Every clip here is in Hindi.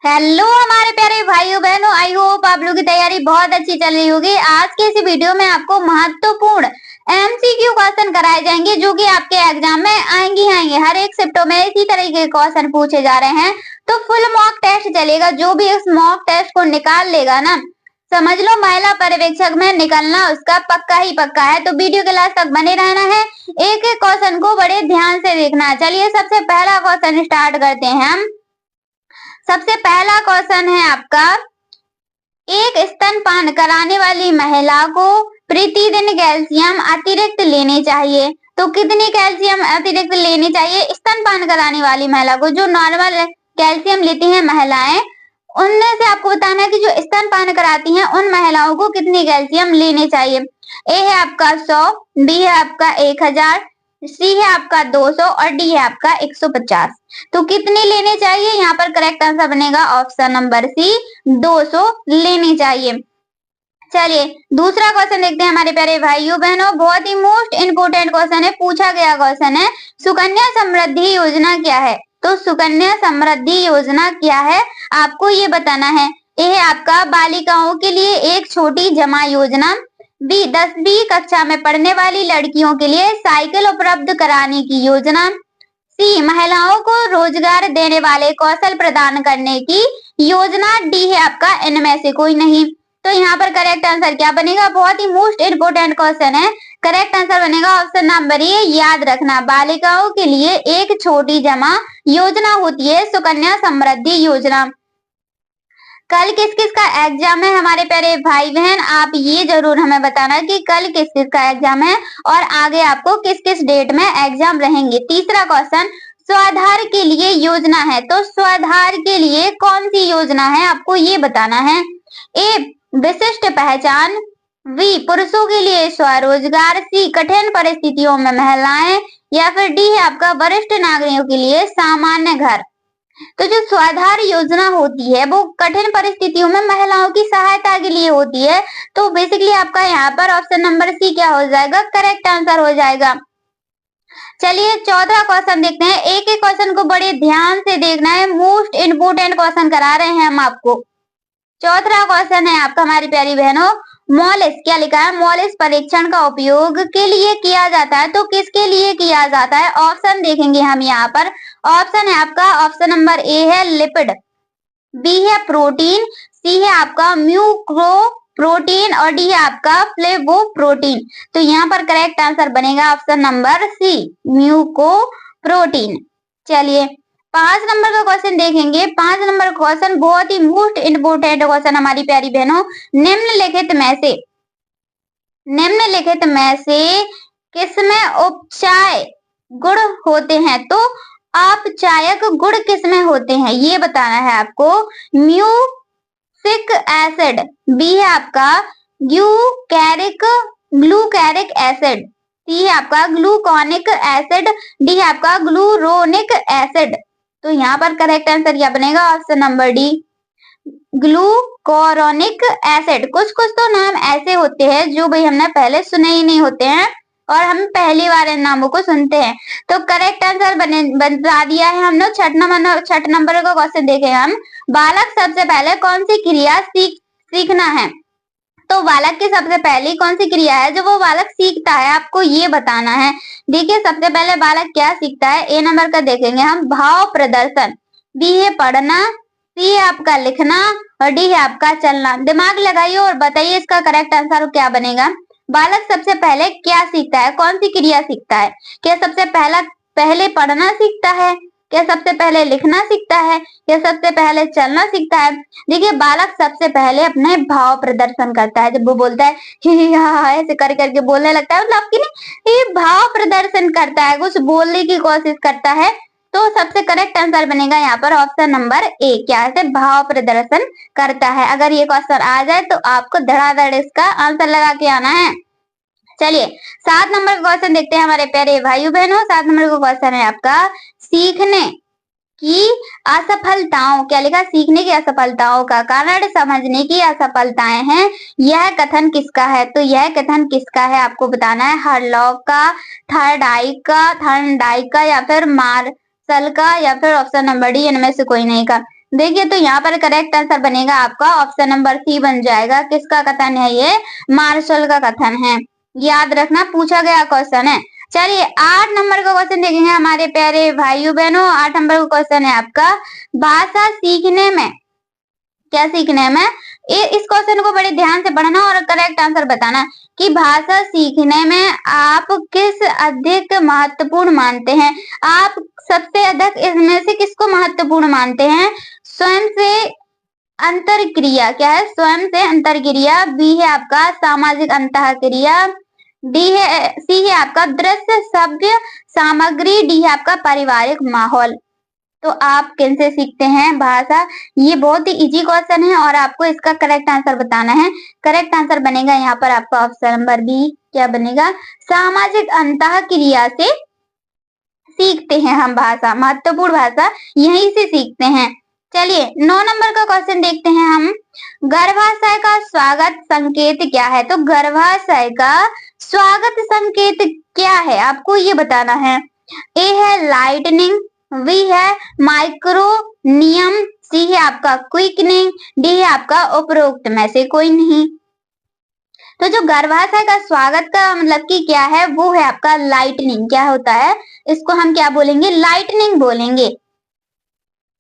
हेलो हमारे प्यारे भाइयों बहनों, आई होप आप लोगों की तैयारी बहुत अच्छी चल रही होगी। आज के इस वीडियो में आपको महत्वपूर्ण एमसीक्यू क्वेश्चन कराए जाएंगे जो कि आपके एग्जाम में आएंगे। हर एक शिफ्टों में इसी तरह के क्वेश्चन पूछे जा रहे हैं, तो फुल मॉक टेस्ट चलेगा। जो भी इस मॉक टेस्ट को निकाल लेगा ना, समझ लो महिला पर्यवेक्षक में निकलना उसका पक्का ही पक्का है। तो वीडियो के लास्ट तक बने रहना है, एक एक क्वेश्चन को बड़े ध्यान से देखना है। चलिए सबसे पहला क्वेश्चन स्टार्ट करते हैं हम। सबसे पहला क्वेश्चन है आपका, एक स्तनपान कराने वाली महिला को प्रतिदिन कैल्शियम अतिरिक्त लेनी चाहिए। तो कितनी कैल्शियम अतिरिक्त लेनी चाहिए स्तनपान कराने वाली महिला को? जो नॉर्मल कैल्शियम लेती हैं महिलाएं, उनमें से आपको बताना है कि जो स्तनपान कराती हैं उन महिलाओं को कितनी कैल्शियम लेनी चाहिए। ए है आपका 100, बी है आपका 1000, सी है आपका 200 और डी है आपका 150। तो कितनी लेनी चाहिए? यहाँ पर करेक्ट आंसर बनेगा ऑप्शन नंबर सी, 200 लेनी चाहिए। चलिए दूसरा क्वेश्चन देखते हैं हमारे प्यारे भाइयों बहनों। बहुत ही मोस्ट इंपोर्टेंट क्वेश्चन है, पूछा गया क्वेश्चन है, सुकन्या समृद्धि योजना क्या है? तो सुकन्या समृद्धि योजना क्या है आपको ये बताना है। ए है आपका बालिकाओं के लिए एक छोटी जमा योजना, बी 10वीं कक्षा में पढ़ने वाली लड़कियों के लिए साइकिल उपलब्ध कराने की योजना, सी महिलाओं को रोजगार देने वाले कौशल प्रदान करने की योजना, डी है आपका इनमें से कोई नहीं। तो यहाँ पर करेक्ट आंसर क्या बनेगा? बहुत ही मोस्ट इंपोर्टेंट क्वेश्चन है, करेक्ट आंसर बनेगा ऑप्शन नंबर ए। याद रखना, बालिकाओं के लिए एक छोटी जमा योजना होती है सुकन्या समृद्धि योजना। कल किस किस का एग्जाम है हमारे प्यारे भाई बहन, आप ये जरूर हमें बताना कि कल किस किस का एग्जाम है और आगे आपको किस किस डेट में एग्जाम रहेंगे। तीसरा क्वेश्चन, स्वाधार के लिए योजना है, तो स्वाधार के लिए कौन सी योजना है आपको ये बताना है। ए विशिष्ट पहचान, बी पुरुषों के लिए स्वरोजगार, सी कठिन परिस्थितियों में महिलाएं, या फिर डी है आपका वरिष्ठ नागरिकों के लिए सामान्य घर। तो जो स्वाधार योजना होती है वो कठिन परिस्थितियों में महिलाओं की सहायता के लिए होती है। तो बेसिकली आपका यहाँ पर ऑप्शन नंबर सी क्या हो जाएगा? करेक्ट आंसर हो जाएगा। चलिए चौथा क्वेश्चन देखते हैं, एक एक क्वेश्चन को बड़े ध्यान से देखना है, मोस्ट इंपोर्टेंट क्वेश्चन करा रहे हैं हम आपको। चौथा क्वेश्चन है आपका हमारी प्यारी बहनों, मॉलिस क्या लिखा है? मॉलिस परीक्षण का उपयोग के लिए किया जाता है, तो किसके लिए किया जाता है? ऑप्शन देखेंगे हम यहाँ पर। ऑप्शन है आपका ऑप्शन नंबर ए है लिपिड, बी है प्रोटीन, सी है आपका म्यूक्रो प्रोटीन और डी है आपका फ्लेवो प्रोटीन। तो यहाँ पर करेक्ट आंसर बनेगा option number C, mucoprotein. चलिए 5 नंबर का क्वेश्चन देखेंगे। 5 नंबर क्वेश्चन बहुत ही मोस्ट इंपोर्टेंट क्वेश्चन हमारी प्यारी बहनों, निम्नलिखित में से किसमें उपचाय गुण होते हैं? तो अपचायक गुण किसमें होते हैं ये बताना है आपको। म्यूसिक एसिड, बी है आपका ग्लूकैरिक एसिड, सी है आपका ग्लूकोनिक एसिड, डी है आपका ग्लूरोनिक एसिड। तो यहाँ पर करेक्ट आंसर क्या बनेगा? Option number D, glucuronic acid. कुछ कुछ तो नाम ऐसे होते हैं जो भाई हमने पहले सुने ही नहीं होते हैं और हम पहली बार इन नामों को सुनते हैं। तो करेक्ट आंसर बता दिया है हमने। 6 नंबर का क्वेश्चन देखे हम, बालक सबसे पहले कौन सी क्रिया सीखना है? तो बालक की सबसे पहली कौन सी क्रिया है जो वो बालक सीखता है आपको ये बताना है। देखिए सबसे पहले बालक क्या सीखता है, ए नंबर का देखेंगे हम, भाव प्रदर्शन, बी है पढ़ना, सी है आपका लिखना और डी है आपका चलना। दिमाग लगाइए और बताइए इसका करेक्ट आंसर क्या बनेगा। बालक सबसे पहले क्या सीखता है, कौन सी क्रिया सीखता है? क्या सबसे पहले पढ़ना सीखता है, क्या सबसे पहले लिखना सीखता है, या सबसे पहले चलना सीखता है? देखिए बालक सबसे पहले अपने भाव प्रदर्शन करता है। जब वो बोलता है ही हा ऐसे करके बोलने लगता है, मतलब कि नहीं ये भाव प्रदर्शन करता है, कुछ बोलने की कोशिश करता है। तो सबसे करेक्ट आंसर बनेगा यहाँ पर ऑप्शन नंबर ए, क्या है? भाव प्रदर्शन करता है। अगर ये क्वेश्चन आ जाए तो आपको धड़ाधड़ इसका आंसर लगा के आना है। चलिए 7 नंबर का क्वेश्चन देखते हैं हमारे प्यारे भाइयों बहनों। 7 नंबर का क्वेश्चन है आपका, सीखने की असफलताओं, क्या लिखा? सीखने की असफलताओं का कारण समझने की असफलताएं हैं, यह कथन किसका है? तो यह कथन किसका है आपको बताना है। हरलॉक का, थर्नडाइक का, या फिर मार्शल का, या फिर ऑप्शन नंबर डी इनमें से कोई नहीं का। देखिए तो यहाँ पर करेक्ट आंसर बनेगा आपका ऑप्शन नंबर सी बन जाएगा। किसका कथन है ये? मार्शल का कथन है। याद रखना, पूछा गया क्वेश्चन है। चलिए 8 नंबर का क्वेश्चन देखेंगे हमारे प्यारे भाइयों बहनों। 8 नंबर का क्वेश्चन है आपका, भाषा सीखने में क्या सीखने में, इस क्वेश्चन को बड़े ध्यान से पढ़ना और करेक्ट आंसर बताना कि भाषा सीखने में आप किस अधिक महत्वपूर्ण मानते हैं। आप सबसे अधिक इसमें से किसको महत्वपूर्ण मानते हैं? स्वयं से अंतरक्रिया, क्या है? स्वयं से अंतरक्रिया। बी है आपका सामाजिक अंतःक्रिया। सी है आपका दृश्य सभ्य सामग्री। डी है आपका पारिवारिक माहौल। तो आप किनसे सीखते हैं भाषा? ये बहुत ही इजी क्वेश्चन है और आपको इसका करेक्ट आंसर बताना है। करेक्ट आंसर बनेगा यहाँ पर आपका ऑप्शन नंबर बी। क्या बनेगा? सामाजिक अंतःक्रिया से सीखते हैं हम भाषा। महत्वपूर्ण भाषा यहीं से सीखते हैं। चलिए 9 नंबर का क्वेश्चन देखते हैं हम। गर्भाशय का स्वागत संकेत क्या है? तो गर्भाशय का स्वागत संकेत क्या है आपको ये बताना है। ए है लाइटनिंग, बी है माइक्रोनियम, सी है आपका क्विकनिंग, डी है आपका उपरोक्त में से कोई नहीं। तो जो गर्भाशय का स्वागत का मतलब कि क्या है, वो है आपका लाइटनिंग। क्या होता है इसको हम क्या बोलेंगे? लाइटनिंग बोलेंगे।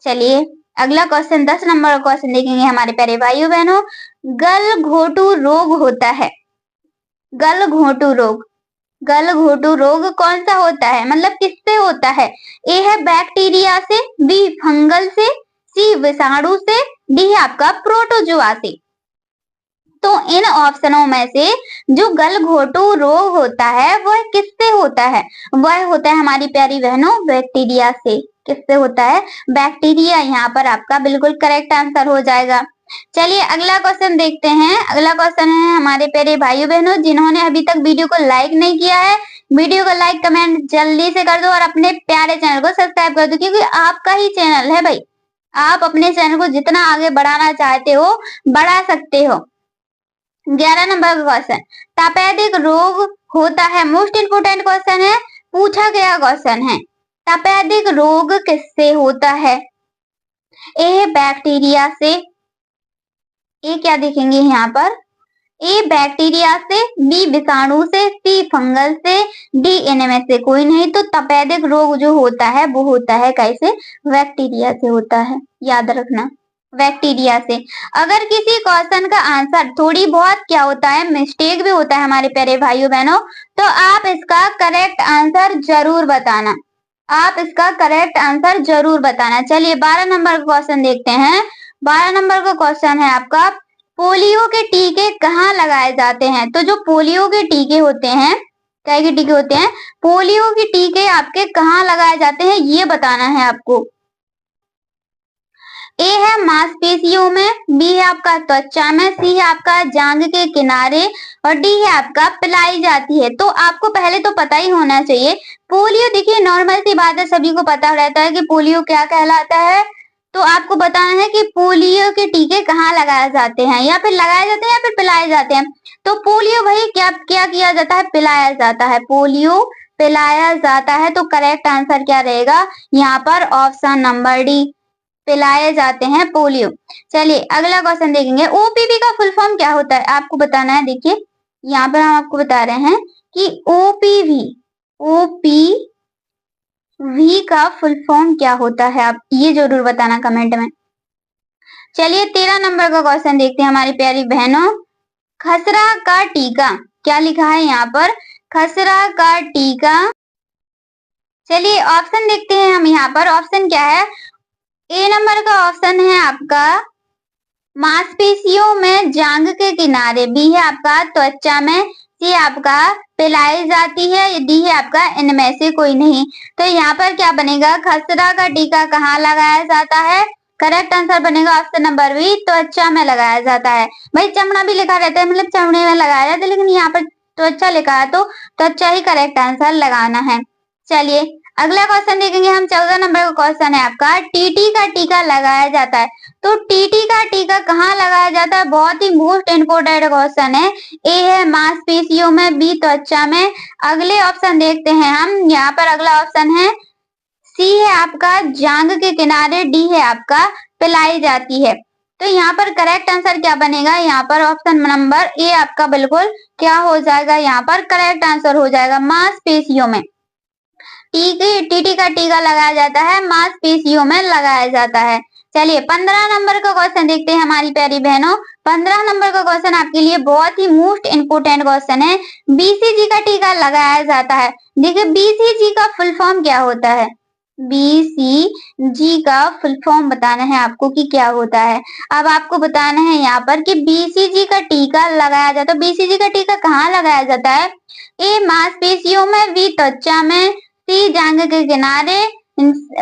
चलिए अगला क्वेश्चन 10 नंबर का क्वेश्चन देखेंगे हमारे प्यारे भाइयों बहनों। गलघोटू रोग होता है। गलघोटू रोग, गलघोटू रोग कौन सा होता है, मतलब किससे होता है? ए है बैक्टीरिया से, बी फंगल से, सी विषाणु से, डी है आपका प्रोटोजोआ से। तो इन ऑप्शनों में से जो गलघोटू रोग होता है वह किससे होता है? वह होता है हमारी प्यारी बहनों बैक्टीरिया से। किससे होता है? बैक्टीरिया। यहाँ पर आपका बिल्कुल करेक्ट आंसर हो जाएगा। चलिए अगला क्वेश्चन देखते हैं। अगला क्वेश्चन है हमारे प्यारे भाइयों बहनों, जिन्होंने अभी तक वीडियो को लाइक नहीं किया है, वीडियो को लाइक कमेंट जल्दी से कर दो और अपने प्यारे चैनल को सब्सक्राइब कर दो, क्योंकि आपका ही चैनल है भाई। आप अपने चैनल को जितना आगे बढ़ाना चाहते हो बढ़ा सकते हो। 11 नंबर का क्वेश्चन, तपेदिक रोग होता है। मोस्ट इंपोर्टेंट क्वेश्चन है, पूछा गया क्वेश्चन है। तपेदिक रोग किससे होता है? ए बैक्टीरिया से, ए क्या देखेंगे यहाँ पर? ए बैक्टीरिया से, बी विषाणु से, सी फंगल से, डी इनमें से कोई नहीं। तो तपेदिक रोग जो होता है वो होता है कैसे? बैक्टीरिया से होता है। याद रखना, बैक्टीरिया से। अगर किसी क्वेश्चन का आंसर थोड़ी बहुत क्या होता है मिस्टेक भी होता है हमारे प्यारे भाइयों बहनों, तो आप इसका करेक्ट आंसर जरूर बताना। आप इसका करेक्ट आंसर जरूर बताना। चलिए 12 नंबर का क्वेश्चन देखते हैं। 12 नंबर का क्वेश्चन है आपका, पोलियो के टीके कहाँ लगाए जाते हैं? तो जो पोलियो के टीके होते हैं, क्या के टीके होते हैं? पोलियो के टीके आपके कहाँ लगाए जाते हैं ये बताना है आपको। ए है मांसपेशियों में, बी है आपका त्वचा में, सी है आपका जांघ के किनारे और डी है आपका पिलाई जाती है। तो आपको पहले तो पता ही होना चाहिए पोलियो। देखिए नॉर्मल सी बात है, सभी को पता रहता है कि पोलियो क्या कहलाता है। तो आपको बताना है कि पोलियो के टीके कहाँ लगाए जाते हैं, या फिर लगाए जाते हैं या फिर पिलाए जाते हैं। तो पोलियो भाई क्या क्या किया जाता है? पिलाया जाता है। पोलियो पिलाया जाता है। तो करेक्ट आंसर क्या रहेगा यहाँ पर? ऑप्शन नंबर डी, पिलाए जाते हैं पोलियो। चलिए अगला क्वेश्चन देखेंगे। ओपीवी का फुल फॉर्म क्या होता है आपको बताना है। देखिए यहाँ पर हम आपको बता रहे हैं कि ओपीवी का फुल फॉर्म क्या होता है, आप ये जरूर बताना कमेंट में। चलिए 13 नंबर का क्वेश्चन देखते हैं हमारी प्यारी बहनों। खसरा का टीका, क्या लिखा है यहाँ पर? खसरा का टीका। चलिए ऑप्शन देखते हैं हम यहाँ पर। ऑप्शन क्या है? ए नंबर का ऑप्शन है आपका मांसपेशियों में जांघ के किनारे, बी है आपका त्वचा में, सी आपका पिलाई जाती है, डी है आपका इनमें से कोई नहीं। तो यहाँ पर क्या बनेगा? खसरा का टीका कहाँ लगाया जाता है? करेक्ट आंसर बनेगा ऑप्शन नंबर बी, त्वचा में लगाया जाता है। भाई चमड़ा भी लिखा रहता है, मतलब चमड़े में लगाया जाता है, लेकिन यहाँ पर त्वचा लिखा है तो त्वचा ही करेक्ट आंसर लगाना है। चलिए अगला क्वेश्चन देखेंगे हम। 14 नंबर का क्वेश्चन है आपका, टीटी का टीका लगाया जाता है। तो टीटी का टीका कहाँ लगाया जाता है? बहुत ही मोस्ट इंपोर्टेंट क्वेश्चन है। ए है मांसपेशियों में, बी त्वचा में। अगले ऑप्शन देखते हैं हम। यहाँ पर अगला ऑप्शन है सी है आपका जांघ के किनारे, डी है आपका पिलाई जाती है। तो यहाँ पर करेक्ट आंसर क्या बनेगा, यहाँ पर ऑप्शन नंबर ए आपका बिल्कुल क्या हो जाएगा, यहाँ पर करेक्ट आंसर हो जाएगा। मांसपेशियों में टीटी का टीका लगाया जाता है, मांसपेशियों में लगाया जाता है। चलिए 15 नंबर का क्वेश्चन देखते हैं हमारी प्यारी बहनों। 15 नंबर का क्वेश्चन आपके लिए बहुत ही मोस्ट इंपोर्टेंट क्वेश्चन है। बीसीजी का टीका लगाया जाता है। देखिए बीसीजी का फुल फॉर्म क्या होता है, बीसीजी का फुल फॉर्म बताना है आपको कि क्या होता है। अब आपको बताना है यहाँ पर कि बीसीजी का टीका लगाया जाता है। बीसीजी का टीका कहाँ लगाया जाता है, ए मांसपेशियों में, बी त्वचा में, सी जांघ के किनारे,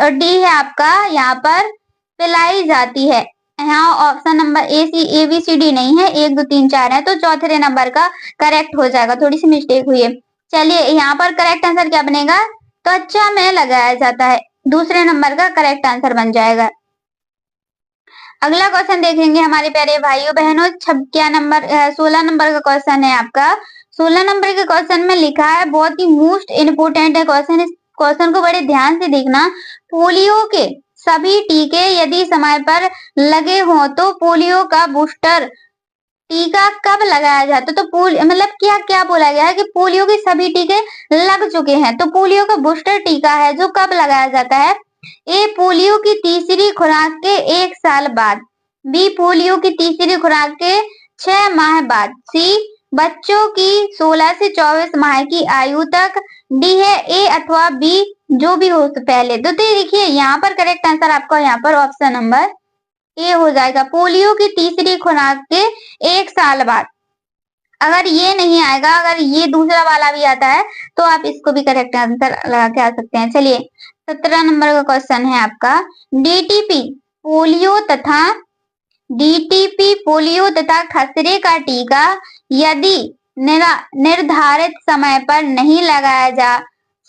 और डी है आपका यहाँ पर पिलाई जाती है। यहाँ option number A B C D नहीं है, 1 2 3 4 है, तो चौथे नंबर का करेक्ट हो जाएगा। थोड़ी सी मिस्टेक हुई है। चलिए यहाँ पर करेक्ट आंसर क्या बनेगा, त्वचा में लगाया जाता है, दूसरे नंबर का करेक्ट आंसर बन जाएगा। अगला क्वेश्चन देखेंगे हमारे प्यारे भाइयों बहनों। क्या नंबर 16 नंबर का क्वेश्चन है आपका। 16 नंबर के क्वेश्चन में लिखा है, बहुत ही मोस्ट इंपोर्टेंट है क्वेश्चन, इस क्वेश्चन को बड़े ध्यान से देखना। पोलियो के सभी टीके यदि समय पर लगे हों तो पोलियो का बूस्टर टीका कब लगाया जाता है। तो मतलब क्या क्या बोला गया है कि पोलियो के सभी टीके लग चुके हैं, तो पोलियो का बूस्टर टीका है जो कब लगाया जाता है, ए पोलियो की तीसरी खुराक के 1 साल बाद, बी पोलियो की तीसरी खुराक के 6 माह बाद, सी बच्चों की 16 से 24 माह की आयु तक, डी है ए अथवा बी जो भी हो तो पहले। तो देखिए यहाँ पर करेक्ट आंसर आपका यहाँ पर ऑप्शन नंबर ए हो जाएगा, पोलियो की तीसरी खुराक के 1 साल बाद। अगर ये नहीं आएगा, अगर ये दूसरा वाला भी आता है तो आप इसको भी करेक्ट आंसर लगा के आ सकते हैं। चलिए 17 नंबर का क्वेश्चन है आपका, डीटीपी पोलियो तथा खसरे का टीका यदि निर्धारित समय पर नहीं लगाया जा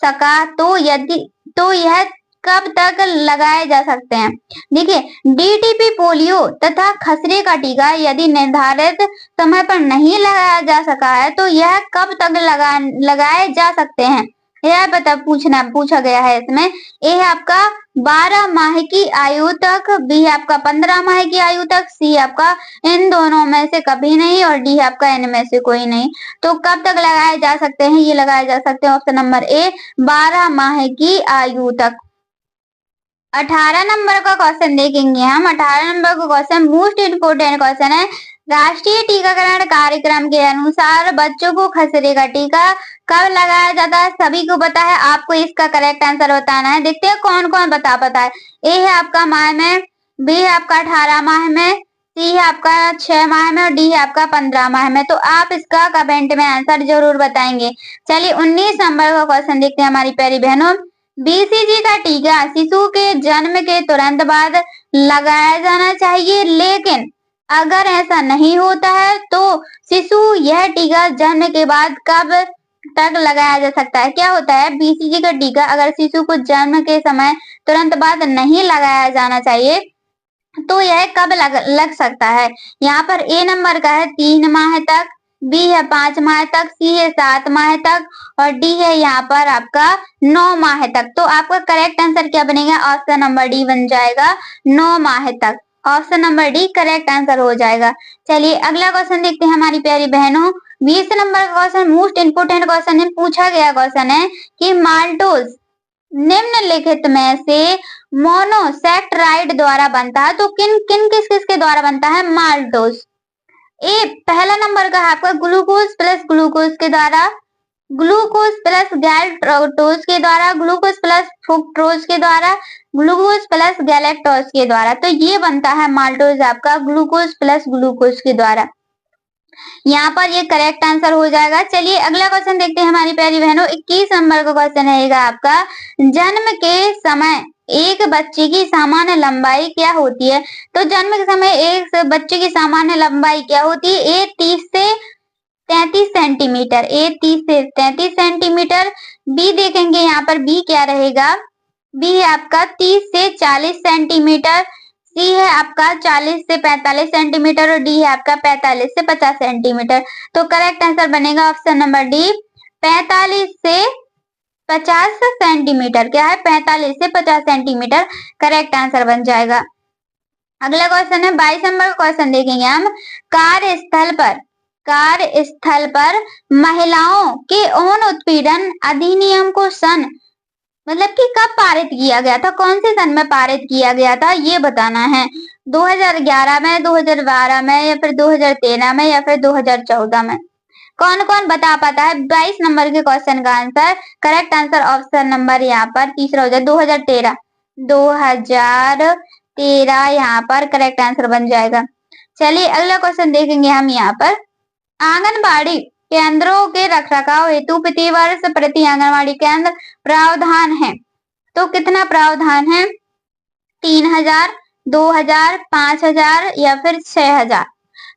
सका तो यह कब तक लगाए जा सकते हैं। देखिए डीटीपी पोलियो तथा खसरे का टीका यदि निर्धारित समय पर नहीं लगाया जा सका है तो यह कब तक लगाए जा सकते हैं, यह पूछा गया है इसमें। ए है आपका 12 माह की आयु तक, बी है आपका 15 माह की आयु तक, सी आपका इन दोनों में से कभी नहीं, और डी है आपका इनमें से कोई नहीं। तो कब तक लगाए जा सकते हैं, ये लगाए जा सकते हैं ऑप्शन नंबर ए 12 माह की आयु तक। 18 नंबर का क्वेश्चन देखेंगे हम। 18 नंबर का क्वेश्चन मोस्ट इंपोर्टेंट क्वेश्चन है। राष्ट्रीय टीकाकरण कार्यक्रम के अनुसार बच्चों को खसरे का टीका कब लगाया जाता है, सभी को पता है, आपको इसका करेक्ट आंसर बताना है। देखते हैं कौन कौन पता है। ए है आपका माह में, बी है आपका 18 माह में, सी है आपका 6 माह में, और डी है आपका 15 माह में। तो आप इसका कमेंट में आंसर जरूर बताएंगे। चलिए 19 नंबर का क्वेश्चन देखते हैं हमारी प्यारी बहनों। बीसीजी का टीका शिशु के जन्म के तुरंत बाद लगाया जाना चाहिए, लेकिन अगर ऐसा नहीं होता है तो शिशु यह टीका जन्म के बाद कब तक लगाया जा सकता है। क्या होता है, बीसीजी का टीका अगर शिशु को जन्म के समय तुरंत बाद नहीं लगाया जाना चाहिए तो यह कब लग सकता है। यहाँ पर ए नंबर का है 3 माह तक, बी है 5 माह तक, सी है 7 माह तक, और डी है यहाँ पर आपका 9 माह तक। तो आपका करेक्ट आंसर क्या बनेगा, ऑप्शन नंबर डी बन जाएगा 9 माह तक। Option number D correct answer हो जाएगा। चलिए अगला क्वेश्चन देखते हैं हमारी प्यारी बहनों। 20 नंबर का क्वेश्चन मोस्ट इंपोर्टेंट क्वेश्चन है। पूछा गया क्वेश्चन है कि माल्टोज निम्नलिखित में से मोनोसेक्राइड द्वारा बनता है, तो किस के द्वारा बनता है माल्टोज। ए पहला नंबर का है आपका ग्लूकोज प्लस ग्लूकोज के द्वारा, ग्लूकोज प्लस गैल्ट्रोज के द्वारा, ग्लूकोज प्लस फ्रुक्टोज के द्वारा, ग्लूकोज प्लस गैलेक्टोज के द्वारा। तो ये बनता है माल्टोज आपका ग्लूकोज प्लस ग्लूकोज के द्वारा। यहाँ पर ये करेक्ट आंसर हो जाएगा। चलिए अगला क्वेश्चन देखते हैं हमारी प्यारी बहनों। 21 नंबर का क्वेश्चन रहेगा आपका, जन्म के समय एक बच्चे की सामान्य लंबाई क्या होती है। तो जन्म के समय एक बच्चे की सामान्य लंबाई क्या होती है, ए 30 से 33 सेंटीमीटर, ए 30 से 33 सेंटीमीटर। बी देखेंगे यहाँ पर बी क्या रहेगा, बी है आपका 30 से 40 सेंटीमीटर, सी है आपका 40 से 45 सेंटीमीटर, और डी है आपका 45 से 50 सेंटीमीटर। तो करेक्ट आंसर बनेगा ऑप्शन नंबर डी 45 से 50 सेंटीमीटर। क्या है, 45 से 50 सेंटीमीटर करेक्ट आंसर बन जाएगा। अगला क्वेश्चन है 22 नंबर का क्वेश्चन देखेंगे हम। कार्यस्थल पर महिलाओं के यौन उत्पीड़न अधिनियम को सन मतलब कि कब पारित किया गया था, कौन से सन में पारित किया गया था, ये बताना है। 2011 में, 2012 में, या फिर 2013 में, या फिर 2014 में। कौन कौन बता पाता है 22 नंबर के क्वेश्चन का answer? Correct answer option number यहाँ पर तीसरा हो जाए 2013। 2013 यहाँ पर करेक्ट आंसर बन जाएगा। चलिए अगला क्वेश्चन देखेंगे हम यहाँ पर। आंगनबाड़ी केंद्रों के रखरखाव हेतु प्रति वर्ष प्रति आंगनबाड़ी केंद्र प्रावधान है, तो कितना प्रावधान है? 3000, 2000, 5000 या फिर 6000।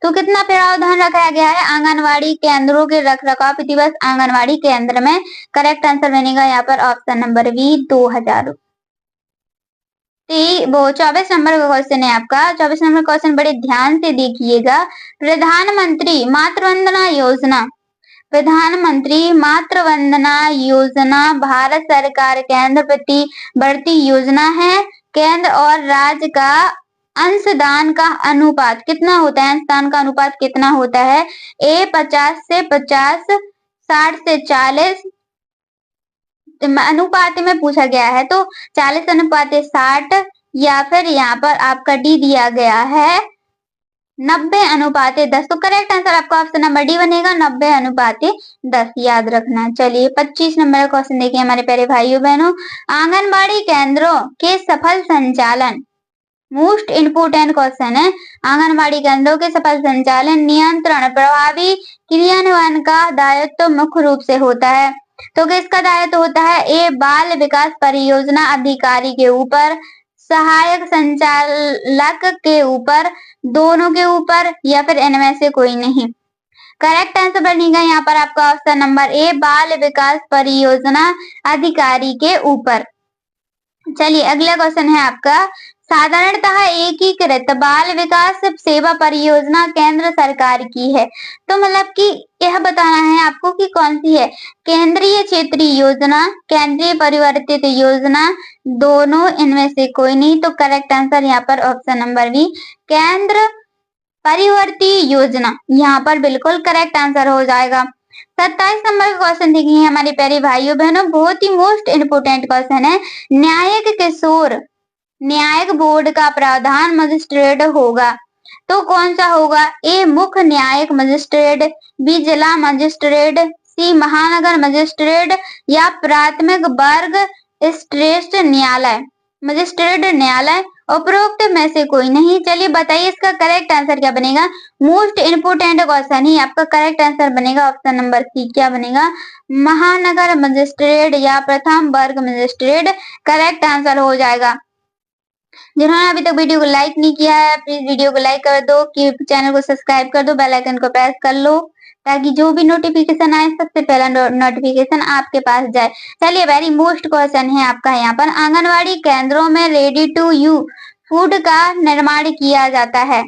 तो कितना प्रावधान रखा गया है आंगनबाड़ी केंद्रों के रखरखाव प्रति वर्ष आंगनबाड़ी केंद्र में? करेक्ट आंसर बनेगा यहाँ पर ऑप्शन नंबर बी 2000। 24 नंबर का क्वेश्चन है आपका। 24 नंबर क्वेश्चन बड़े ध्यान से देखिएगा। प्रधानमंत्री मातृवंदना योजना भारत सरकार केंद्र प्रतिवर्ती योजना है। केंद्र और राज्य का अंशदान का अनुपात कितना होता है? अंशदान का अनुपात कितना होता है? ए 50 से 50, 60 से 40 अनुपात में पूछा गया है, तो 40 अनुपात 60, या फिर यहाँ पर आपका डी दिया गया है 90 अनुपात 10। तो करेक्ट आंसर आपका ऑप्शन नंबर डी बनेगा 90 अनुपात 10, याद रखना। चलिए 25 नंबर का क्वेश्चन देखिए हमारे प्यारे भाइयों बहनों। आंगनबाड़ी केंद्रों के सफल संचालन, मोस्ट इम्पोर्टेंट क्वेश्चन है। आंगनबाड़ी केंद्रों के सफल संचालन, नियंत्रण, प्रभावी क्रियान्वयन का दायित्व मुख्य रूप से होता है, तो किसका दायित्व होता है? ए बाल विकास परियोजना अधिकारी के ऊपर, सहायक संचालक के ऊपर, दोनों के ऊपर, या फिर इनमें से कोई नहीं। करेक्ट आंसर बनेगा यहाँ पर आपका ऑप्शन नंबर ए बाल विकास परियोजना अधिकारी के ऊपर। चलिए अगला क्वेश्चन है आपका। साधारणतः एकीकृत बाल विकास सेवा परियोजना केंद्र सरकार की है, तो मतलब कि यह बताना है आपको कि कौन सी है? केंद्रीय क्षेत्रीय योजना, केंद्रीय परिवर्तित योजना, दोनों, इनमें से कोई नहीं। तो करेक्ट आंसर यहाँ पर ऑप्शन नंबर बी केंद्र परिवर्ती योजना, यहाँ पर बिल्कुल करेक्ट आंसर हो जाएगा। 27 नंबर का क्वेश्चन देखिए हमारे प्यारे भाइयों बहनों, बहुत ही मोस्ट इम्पोर्टेंट क्वेश्चन है। न्यायिक बोर्ड का प्रधान मजिस्ट्रेट होगा, तो कौन सा होगा? ए मुख्य न्यायिक मजिस्ट्रेट, बी जिला मजिस्ट्रेट, सी महानगर मजिस्ट्रेट, या प्राथमिक वर्ग श्रेष्ठ न्यायालय मजिस्ट्रेट न्यायालय, उपरोक्त में से कोई नहीं। चलिए बताइए इसका करेक्ट आंसर क्या बनेगा? मोस्ट इम्पोर्टेंट क्वेश्चन ही आपका करेक्ट आंसर बनेगा ऑप्शन नंबर सी। क्या बनेगा? महानगर मजिस्ट्रेट या प्रथम वर्ग मजिस्ट्रेट करेक्ट आंसर हो जाएगा। जिन्होंने अभी तक वीडियो को लाइक नहीं किया है प्लीज वीडियो को लाइक कर दो, चैनल को सब्सक्राइब कर दो, बेल आइकन को प्रेस कर लो ताकि जो भी नोटिफिकेशन आए सबसे पहला नोटिफिकेशन आपके पास जाए। चलिए वेरी मोस्ट क्वेश्चन है आपका यहाँ पर। आंगनबाड़ी केंद्रों में रेडी टू यू फूड का निर्माण किया जाता है,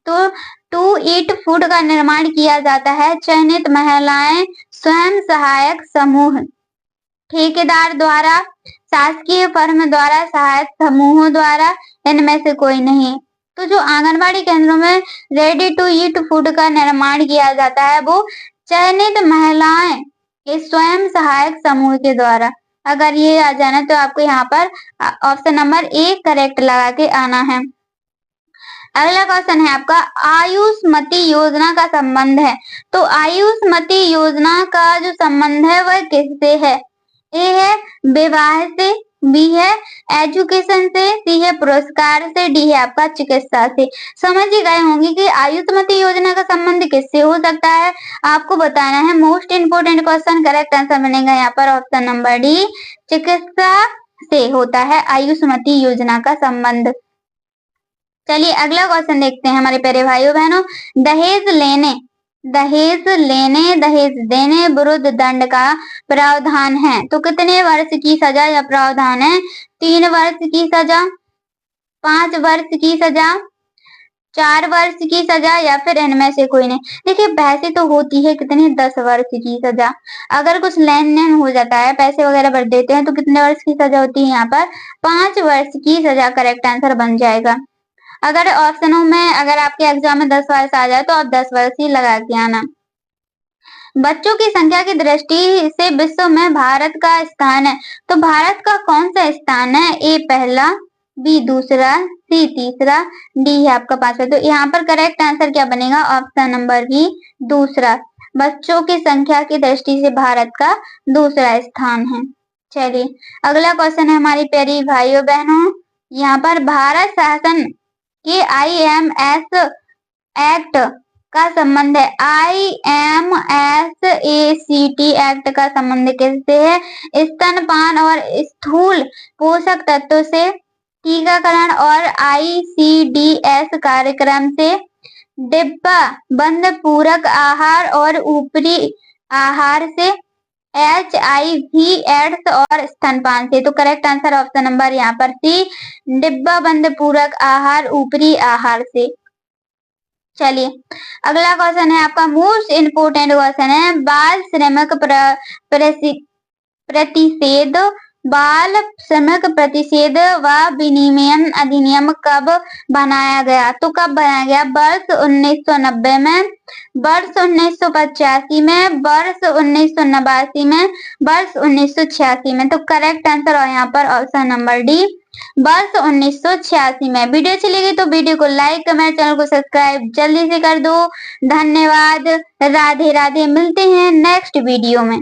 तो टू ईट फूड का निर्माण किया जाता है चयनित महिलाएं, स्वयं सहायक समूह, ठेकेदार द्वारा, शासकीय फर्म द्वारा, सहायक समूहों द्वारा, इनमें से कोई नहीं। तो जो आंगनबाड़ी केंद्रों में रेडी टू ईट फूड का निर्माण किया जाता है वो चयनित महिलाएं इस स्वयं सहायक समूह के द्वारा। अगर ये आ जाना तो आपको यहाँ पर ऑप्शन नंबर ए करेक्ट लगा के आना है। अगला क्वेश्चन है आपका। आयुष्मती योजना का संबंध है, तो आयुष्मती योजना का जो संबंध है वह किससे है? ए है विवाह से, बी है एजुकेशन से, सी है पुरस्कार से, डी है आपका चिकित्सा से। समझ ही गए होंगे कि आयुष्मती योजना का संबंध किससे हो सकता है, आपको बताना है। Most important question, correct answer बनेगा यहाँ पर ऑप्शन नंबर डी चिकित्सा से होता है आयुष्मती योजना का संबंध। चलिए अगला क्वेश्चन देखते हैं हमारे प्यारे भाइयों बहनों। दहेज देने विरुद्ध दंड का प्रावधान है, तो कितने वर्ष की सजा या प्रावधान है? 3 वर्ष की सजा, 5 वर्ष की सजा, 4 वर्ष की सजा, या फिर इनमें से कोई नहीं। देखिए पैसे तो होती है कितनी 10 वर्ष की सजा। अगर कुछ लेन देन हो जाता है, पैसे वगैरह भर देते हैं, तो कितने वर्ष की सजा होती है यहाँ पर? 5 वर्ष की सजा करेक्ट आंसर बन जाएगा। अगर ऑप्शनों में अगर आपके एग्जाम में 10 वर्ष आ जाए तो आप 10 वर्ष ही लगा के आना। बच्चों की संख्या की दृष्टि से विश्व में भारत का स्थान है, तो भारत का कौन सा स्थान है? ए पहला, बी दूसरा, सी तीसरा, डी है आपका पांचवा। तो यहाँ पर करेक्ट आंसर क्या बनेगा? ऑप्शन नंबर बी दूसरा। बच्चों की संख्या की दृष्टि से भारत का दूसरा स्थान है। चलिए अगला क्वेश्चन है हमारी प्यारी भाइयों बहनों, यहाँ पर भारत शासन के IMS एक्ट का संबंध है। IMSACT एक्ट का संबंध किससे है? स्तनपान और स्थूल पोषक तत्वों से, टीकाकरण और ICDS कार्यक्रम से, डिब्बा बंद पूरक आहार और ऊपरी आहार से, HIV एड्स और स्तनपान से। तो करेक्ट आंसर ऑप्शन नंबर यहाँ पर सी, डिब्बा बंद पूरक आहार ऊपरी आहार से। चलिए अगला क्वेश्चन है आपका मोस्ट इम्पोर्टेंट क्वेश्चन है, बाल श्रमिक प्रतिषेध बाल श्रमिक प्रतिषेध व विनियमन अधिनियम कब बनाया गया? तो कब बनाया गया? वर्ष 1990 में, वर्ष 1985 में, वर्ष 1989 में, वर्ष 1986 में। तो करेक्ट आंसर और यहाँ पर ऑप्शन नंबर डी, वर्ष 1986 में। वीडियो अच्छी लगी तो वीडियो को लाइक, कमेंट, चैनल को सब्सक्राइब जल्दी से कर दो। धन्यवाद। राधे राधे। मिलते हैं नेक्स्ट वीडियो में।